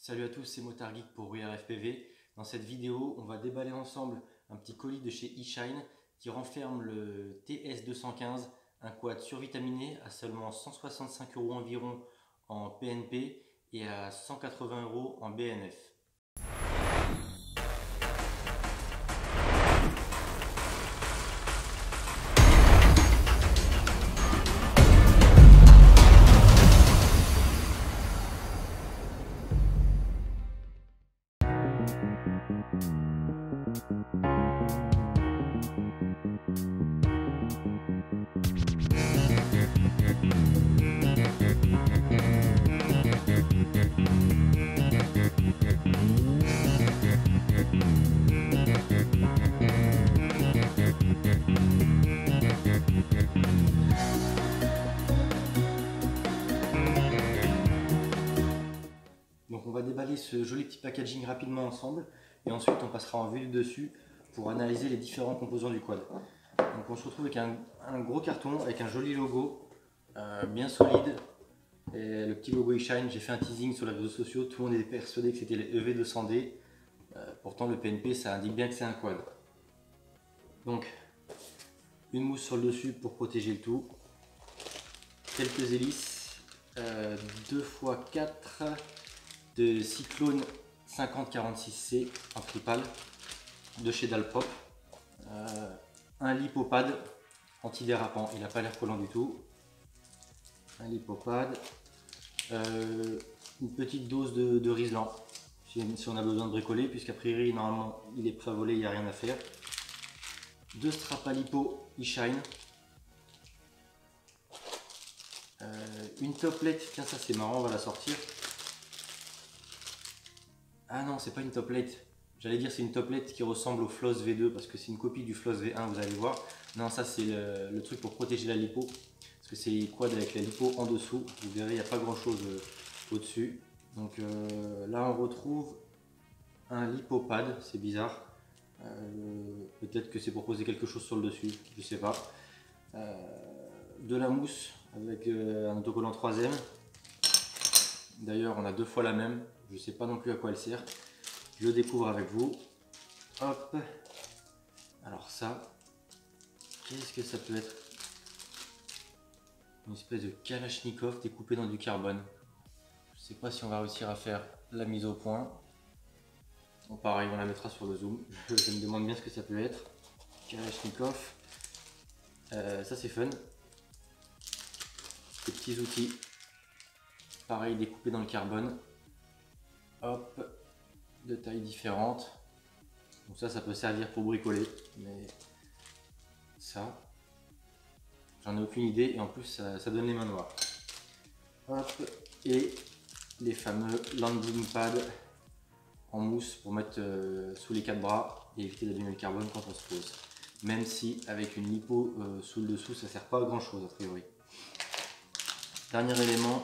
Salut à tous, c'est Motard Geek pour WeAreFPV. Dans cette vidéo, on va déballer ensemble un petit colis de chez eShine qui renferme le TS215, un quad survitaminé à seulement 165 € environ en PNP et à 180 € en BNF. Donc on va déballer ce joli petit packaging rapidement ensemble et ensuite on passera en vue dessus pour analyser les différents composants du quad. Donc on se retrouve avec un gros carton avec un joli logo bien solide et le petit logo eShine. J'ai fait un teasing sur les réseaux sociaux, tout le monde est persuadé que c'était les EV200D. Pourtant le PNP ça indique bien que c'est un quad. Donc une mousse sur le dessus pour protéger le tout, quelques hélices, 2x4 de Cyclone 5046C en tripale de chez Dalprop, un lipopad antidérapant, il n'a pas l'air collant du tout, un lipopad, une petite dose de Rislan si on a besoin de bricoler, puisqu'a priori normalement il est prêt à voler, il n'y a rien à faire, deux straps à lipo eShine, une toplette, tiens ça c'est marrant, on va la sortir. Ah non, c'est pas une toplette. J'allais dire c'est une toplette qui ressemble au Floss V2 parce que c'est une copie du Floss V1, vous allez voir. Non, ça c'est le truc pour protéger la lipo. Parce que c'est quad avec la lipo en dessous. Vous verrez, il n'y a pas grand chose au-dessus. Donc là on retrouve un lipopad, c'est bizarre. Peut-être que c'est pour poser quelque chose sur le dessus, je sais pas. De la mousse avec un autocollant 3M. D'ailleurs on a deux fois la même. Je ne sais pas non plus à quoi elle sert. Je le découvre avec vous. Hop. Alors ça, qu'est-ce que ça peut être? Une espèce de Kalachnikov découpé dans du carbone. Je ne sais pas si on va réussir à faire la mise au point. Bon, pareil, on la mettra sur le zoom. Je me demande bien ce que ça peut être. Kalachnikov. Ça c'est fun. Des petits outils. Pareil, découpés dans le carbone. Hop, de tailles différentes. Donc ça peut servir pour bricoler, mais ça, j'en ai aucune idée et en plus ça donne les mains noires. Hop, et les fameux landing pads en mousse pour mettre sous les quatre bras et éviter d'abîmer le carbone quand on se pose. Même si avec une lipo sous le dessous, ça sert pas à grand chose a priori. Dernier élément,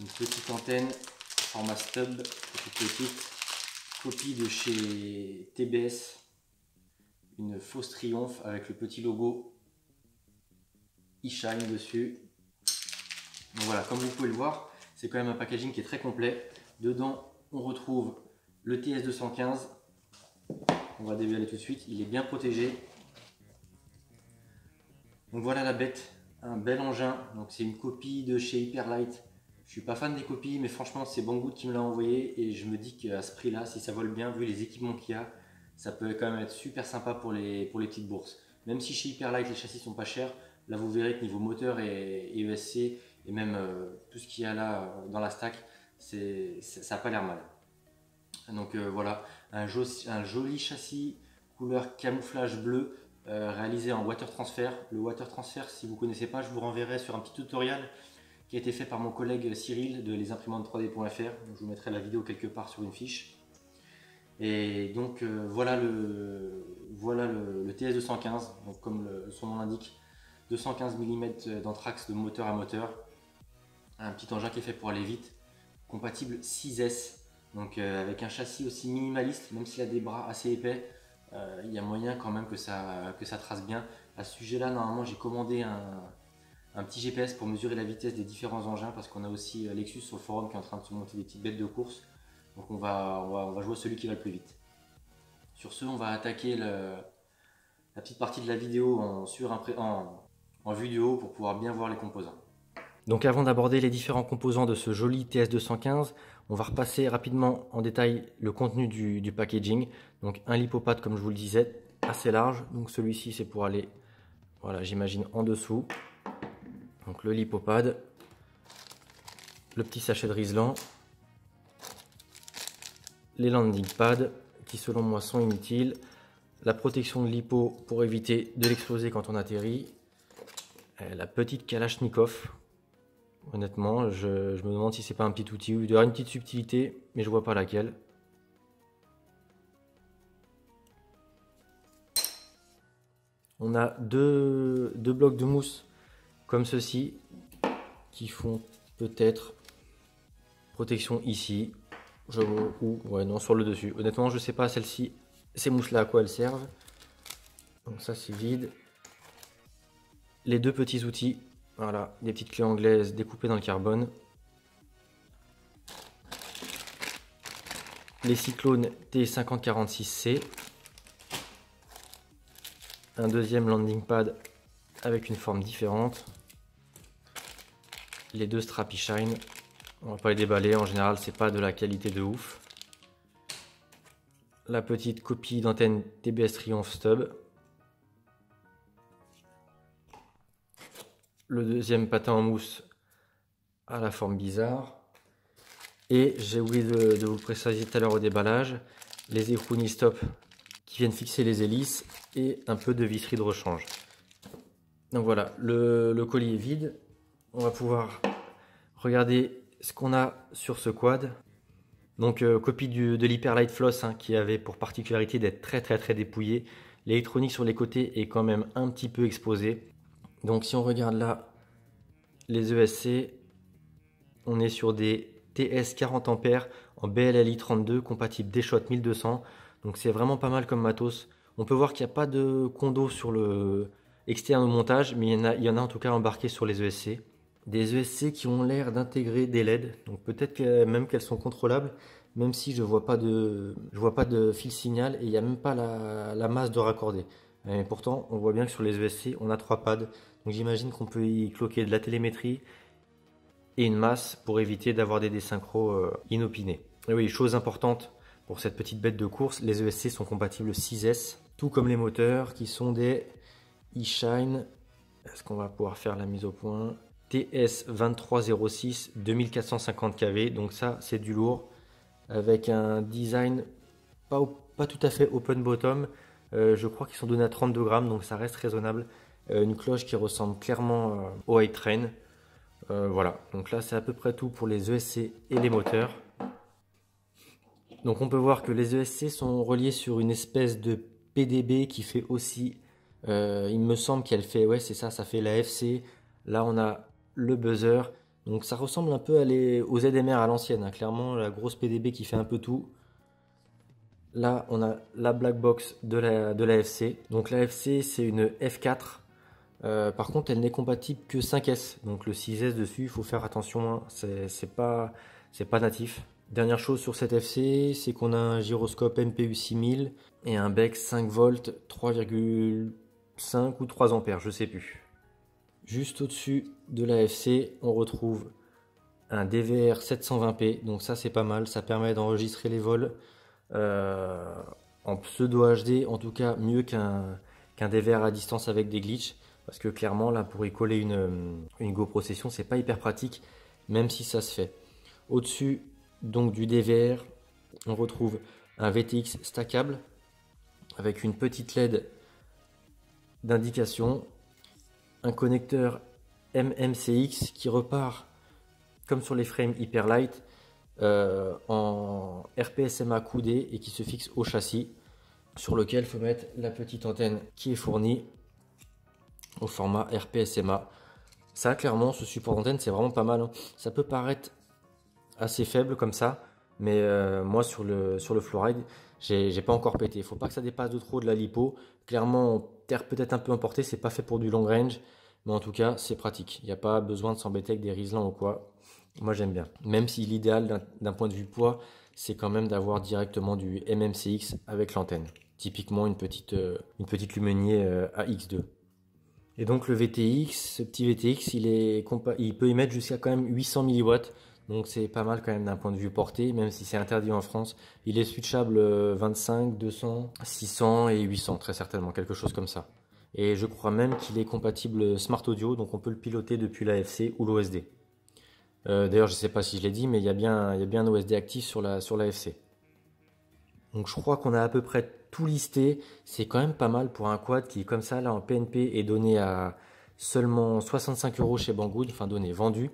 une petite antenne format stub, petite copie de chez TBS, une fausse triomphe avec le petit logo eShine dessus. Donc voilà, comme vous pouvez le voir, c'est quand même un packaging qui est très complet. Dedans, on retrouve le TS215. On va déballer tout de suite, il est bien protégé. Donc voilà la bête, un bel engin. Donc c'est une copie de chez Hyperlite. Je suis pas fan des copies, mais franchement c'est Banggood qui me l'a envoyé et je me dis qu'à ce prix là, si ça vole bien, vu les équipements qu'il y a, ça peut quand même être super sympa pour les petites bourses. Même si chez Hyperlite les châssis sont pas chers, là vous verrez que niveau moteur et ESC et même tout ce qu'il y a là dans la stack, ça n'a pas l'air mal. Donc voilà, un joli châssis couleur camouflage bleu réalisé en water transfer. Le water transfer, si vous ne connaissez pas, je vous renverrai sur un petit tutoriel qui a été fait par mon collègue Cyril de lesimprimantes3d.fr. Je vous mettrai la vidéo quelque part sur une fiche. Et donc voilà le TS215, donc comme son nom l'indique, 215 mm d'anthrax de moteur à moteur. Un petit engin qui est fait pour aller vite, compatible 6S, donc avec un châssis aussi minimaliste, même s'il a des bras assez épais, il y a moyen quand même que ça trace bien. À ce sujet là, normalement j'ai commandé un petit GPS pour mesurer la vitesse des différents engins parce qu'on a aussi Lexus sur le forum qui est en train de se monter des petites bêtes de course. Donc on va jouer celui qui va le plus vite. Sur ce, on va attaquer la petite partie de la vidéo en vue du haut pour pouvoir bien voir les composants. Donc avant d'aborder les différents composants de ce joli TS215, on va repasser rapidement en détail le contenu du packaging. Donc un lipopad, comme je vous le disais, assez large. Donc celui-ci c'est pour aller, voilà, j'imagine en dessous. Donc le lipopad, le petit sachet de Riesland, les landing pads qui selon moi sont inutiles, la protection de l'hippo pour éviter de l'exploser quand on atterrit, la petite Kalachnikov. Honnêtement, je me demande si c'est pas un petit outil, il y aura une petite subtilité, mais je vois pas laquelle. On a deux blocs de mousse comme ceci qui font peut-être protection ici, ou ouais, non, sur le dessus. Honnêtement, je sais pas celle-ci, ces mousses là à quoi elles servent. Donc ça c'est vide. Les deux petits outils, voilà, des petites clés anglaises découpées dans le carbone. Les cyclones T5046C. Un deuxième landing pad avec une forme différente. Les deux Strappy Shine. On va pas les déballer, en général c'est pas de la qualité de ouf. La petite copie d'antenne TBS Triumph Stub. Le deuxième patin en mousse à la forme bizarre. Et j'ai oublié de vous le préciser tout à l'heure au déballage, les écrous stop qui viennent fixer les hélices et un peu de visserie de rechange. Donc voilà, le colis est vide. On va pouvoir regarder ce qu'on a sur ce quad. Donc copie de l'Hyperlight Floss qui avait pour particularité d'être très dépouillé. L'électronique sur les côtés est quand même un petit peu exposée. Donc si on regarde là les ESC, on est sur des TS 40 A en BLLI 32 compatible D-Shot 1200. Donc c'est vraiment pas mal comme matos. On peut voir qu'il n'y a pas de condo sur le externe au montage, mais il y en a en tout cas embarqué sur les ESC. Des ESC qui ont l'air d'intégrer des LED, donc peut-être même qu'elles sont contrôlables, même si je vois pas de fil signal et il n'y a même pas la masse de raccordé. Mais pourtant, on voit bien que sur les ESC, on a 3 pads. Donc j'imagine qu'on peut y cloquer de la télémétrie et une masse pour éviter d'avoir des désynchros inopinés. Et oui, chose importante pour cette petite bête de course, les ESC sont compatibles 6S, tout comme les moteurs qui sont des eShine. Est-ce qu'on va pouvoir faire la mise au point? TS2306 2450 kV, donc ça c'est du lourd, avec un design pas tout à fait open bottom, je crois qu'ils sont donnés à 32 grammes, donc ça reste raisonnable. Une cloche qui ressemble clairement au High Train. Voilà, donc là c'est à peu près tout pour les ESC et les moteurs. Donc on peut voir que les ESC sont reliés sur une espèce de PDB qui fait aussi, il me semble qu'elle fait, ouais c'est ça, ça fait la FC. Là on a le buzzer, donc ça ressemble un peu aux ZMR à l'ancienne, clairement la grosse PDB qui fait un peu tout. Là on a la black box de la FC, donc la FC c'est une F4. Par contre elle n'est compatible que 5S, donc le 6S dessus il faut faire attention, c'est pas natif. Dernière chose sur cette FC, c'est qu'on a un gyroscope MPU 6000 et un bec 5 volts 3,5 ou 3 ampères, je sais plus. Juste au-dessus de la FC, on retrouve un DVR 720p, donc ça c'est pas mal, ça permet d'enregistrer les vols en pseudo HD, en tout cas mieux qu'un DVR à distance avec des glitches. Parce que clairement, là, pour y coller une GoPro Session, c'est pas hyper pratique, même si ça se fait. Au-dessus, donc du DVR, on retrouve un VTX stackable avec une petite LED d'indication, un connecteur MMCX qui repart comme sur les frames Hyperlight en RPSMA coudé et qui se fixe au châssis, sur lequel il faut mettre la petite antenne qui est fournie au format RPSMA. Ça clairement ce support d'antenne c'est vraiment pas mal, ça peut paraître assez faible comme ça, mais moi sur le Flowride j'ai pas encore pété. Il faut pas que ça dépasse de trop de la lipo, clairement terre peut-être un peu emportée, c'est pas fait pour du long range, mais en tout cas c'est pratique, il n'y a pas besoin de s'embêter avec des Riesland ou quoi. Moi j'aime bien. Même si l'idéal d'un point de vue poids, c'est quand même d'avoir directement du MMCX avec l'antenne. Typiquement une petite Lumenier AX2. Et donc le VTX, ce petit VTX, il peut émettre jusqu'à quand même 800 mW. Donc c'est pas mal quand même d'un point de vue portée, même si c'est interdit en France. Il est switchable 25, 200, 600 et 800 très certainement, quelque chose comme ça. Et je crois même qu'il est compatible Smart Audio, donc on peut le piloter depuis l'AFC ou l'OSD. D'ailleurs je ne sais pas si je l'ai dit, mais il y a bien un OSD actif sur l'AFC. Donc je crois qu'on a à peu près tout listé. C'est quand même pas mal pour un quad qui, comme ça, là en PNP, est donné à seulement 65 € chez Banggood, enfin vendu.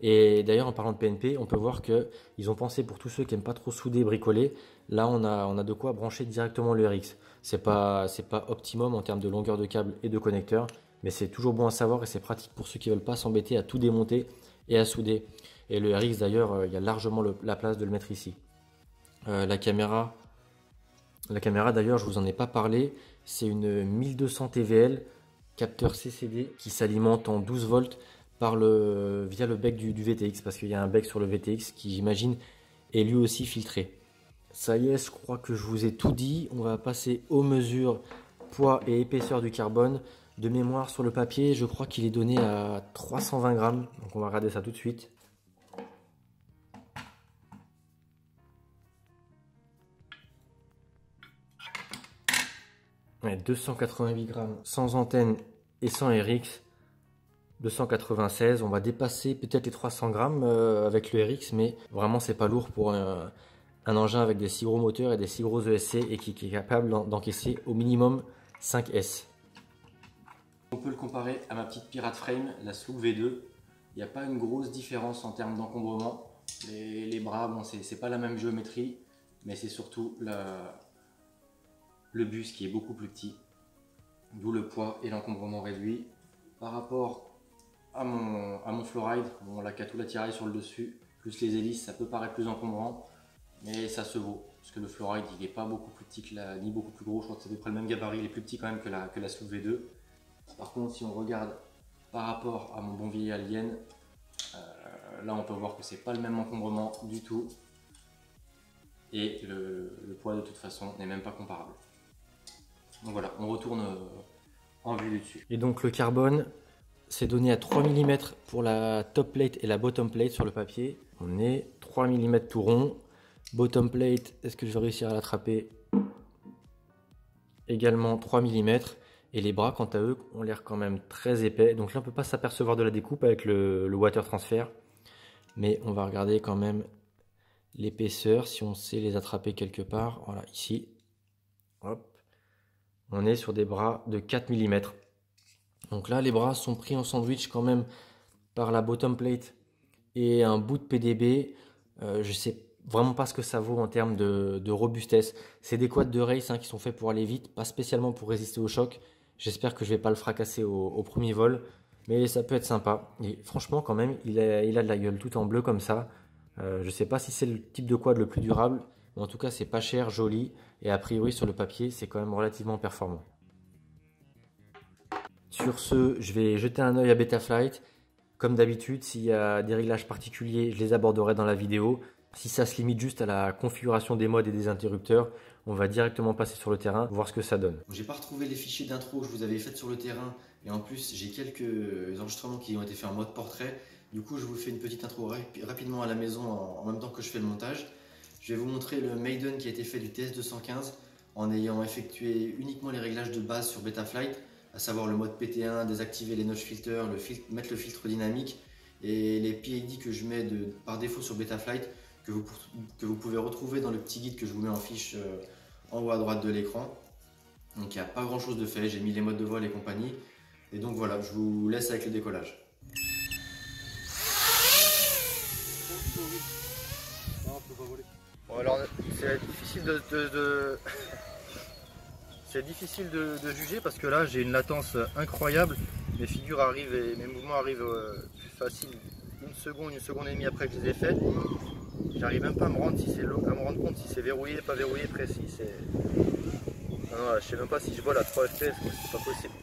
Et d'ailleurs, en parlant de PNP, on peut voir qu'ils ont pensé pour tous ceux qui n'aiment pas trop souder, bricoler. Là, on a de quoi brancher directement le RX. C'est pas optimum en termes de longueur de câble et de connecteur, mais c'est toujours bon à savoir et c'est pratique pour ceux qui ne veulent pas s'embêter à tout démonter et à souder. Et le RX, d'ailleurs, il y a largement la place de le mettre ici. La caméra, d'ailleurs, je vous en ai pas parlé, c'est une 1200 TVL, capteur CCD qui s'alimente en 12 volts via le bec du VTX, parce qu'il y a un bec sur le VTX qui, j'imagine, est lui aussi filtré. Ça y est, je crois que je vous ai tout dit. On va passer aux mesures poids et épaisseur du carbone. De mémoire sur le papier, je crois qu'il est donné à 320 grammes. Donc on va regarder ça tout de suite. Ouais, 288 grammes sans antenne et sans RX. 296, on va dépasser peut-être les 300 grammes avec le RX, mais vraiment c'est pas lourd pour un engin avec des si gros moteurs et des si gros ESC et qui est capable d'encaisser au minimum 5S. On peut le comparer à ma petite Pirate Frame, la Sloop V2. Il n'y a pas une grosse différence en termes d'encombrement. Les bras, bon, c'est pas la même géométrie, mais c'est surtout le bus qui est beaucoup plus petit, d'où le poids et l'encombrement réduit. Par rapport à mon Flowride, bon, la tout l'attirail sur le dessus, plus les hélices, ça peut paraître plus encombrant, mais ça se vaut, parce que le Flowride il n'est pas beaucoup plus petit ni beaucoup plus gros, je crois que c'est à peu près le même gabarit, il est plus petit quand même que la Sloop V2. Par contre, si on regarde par rapport à mon bon vieil Alien, là on peut voir que c'est pas le même encombrement du tout, et le poids de toute façon n'est même pas comparable. Donc voilà, on retourne en vue du dessus. Et donc le carbone, c'est donné à 3 mm pour la top plate et la bottom plate sur le papier. On est 3 mm tout rond. Bottom plate, est-ce que je vais réussir à l'attraper? Également 3 mm. Et les bras, quant à eux, ont l'air quand même très épais. Donc là, on ne peut pas s'apercevoir de la découpe avec le water transfer. Mais on va regarder quand même l'épaisseur, si on sait les attraper quelque part. Voilà, ici. Hop. On est sur des bras de 4 mm. Donc là, les bras sont pris en sandwich quand même par la bottom plate et un bout de PDB. Je sais vraiment pas ce que ça vaut en termes de robustesse. C'est des quads de race qui sont faits pour aller vite, pas spécialement pour résister au choc. J'espère que je vais pas le fracasser au premier vol, mais ça peut être sympa. Et franchement, quand même, il a de la gueule, tout en bleu comme ça. Je sais pas si c'est le type de quad le plus durable, mais en tout cas, c'est pas cher, joli, et a priori sur le papier, c'est quand même relativement performant. Sur ce, je vais jeter un œil à Betaflight. Comme d'habitude, s'il y a des réglages particuliers, je les aborderai dans la vidéo. Si ça se limite juste à la configuration des modes et des interrupteurs, on va directement passer sur le terrain, voir ce que ça donne. J'ai pas retrouvé les fichiers d'intro que je vous avais fait sur le terrain, et en plus j'ai quelques enregistrements qui ont été faits en mode portrait. Du coup, je vous fais une petite intro rapidement à la maison en même temps que je fais le montage. Je vais vous montrer le Maiden qui a été fait du TS215 en ayant effectué uniquement les réglages de base sur Betaflight, à savoir le mode PT1, désactiver les notch filters, mettre le filtre dynamique et les PID que je mets par défaut sur Betaflight que vous pouvez retrouver dans le petit guide que je vous mets en fiche en haut à droite de l'écran. Donc il n'y a pas grand chose de fait, j'ai mis les modes de vol et compagnie. Et donc voilà, je vous laisse avec le décollage. Bon, alors c'est difficile c'est difficile de juger parce que là j'ai une latence incroyable. Mes figures arrivent et mes mouvements arrivent facile une seconde et demie après que je les ai faits. J'arrive même pas à me rendre compte si c'est verrouillé, pas verrouillé, précis. Non, je sais même pas si je vole à 3 fps, c'est pas possible.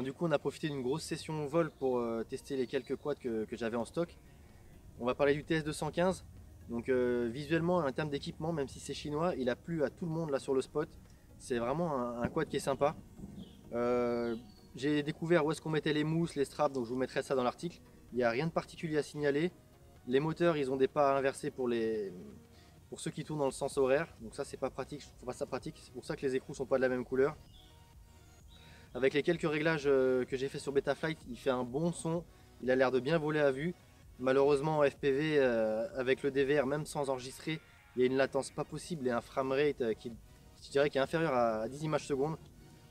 Bon, du coup, on a profité d'une grosse session vol pour tester les quelques quads que j'avais en stock. On va parler du TS215. Donc visuellement, en termes d'équipement, même si c'est chinois, il a plu à tout le monde là sur le spot. C'est vraiment un quad qui est sympa. J'ai découvert où est-ce qu'on mettait les mousses, les straps, donc je vous mettrai ça dans l'article. Il n'y a rien de particulier à signaler. Les moteurs, ils ont des pas inversés pour ceux qui tournent dans le sens horaire. Donc ça, c'est pas pratique, je trouve pas ça pratique. C'est pour ça que les écrous sont pas de la même couleur. Avec les quelques réglages que j'ai fait sur Betaflight, il fait un bon son. Il a l'air de bien voler à vue. Malheureusement en FPV, avec le DVR, même sans enregistrer, il y a une latence pas possible et un framerate qui, je dirais, qui est inférieur à 10 images secondes.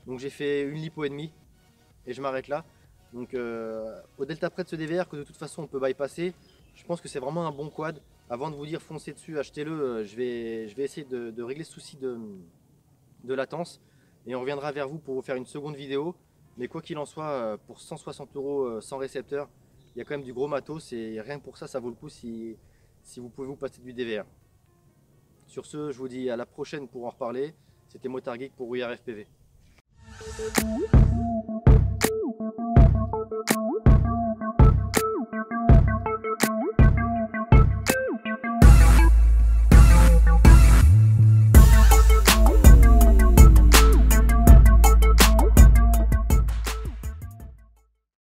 Donc j'ai fait une lipo et demie et je m'arrête là. Donc au delta près de ce DVR que de toute façon on peut bypasser, je pense que c'est vraiment un bon quad. Avant de vous dire foncez dessus, achetez-le, je vais essayer de régler ce souci de latence et on reviendra vers vous pour vous faire une seconde vidéo. Mais quoi qu'il en soit, pour 160 € sans récepteur, il y a quand même du gros matos et rien que pour ça, ça vaut le coup si vous pouvez vous passer du DVR. Sur ce, je vous dis à la prochaine pour en reparler. C'était Motard Geek pour Rouillard FPV.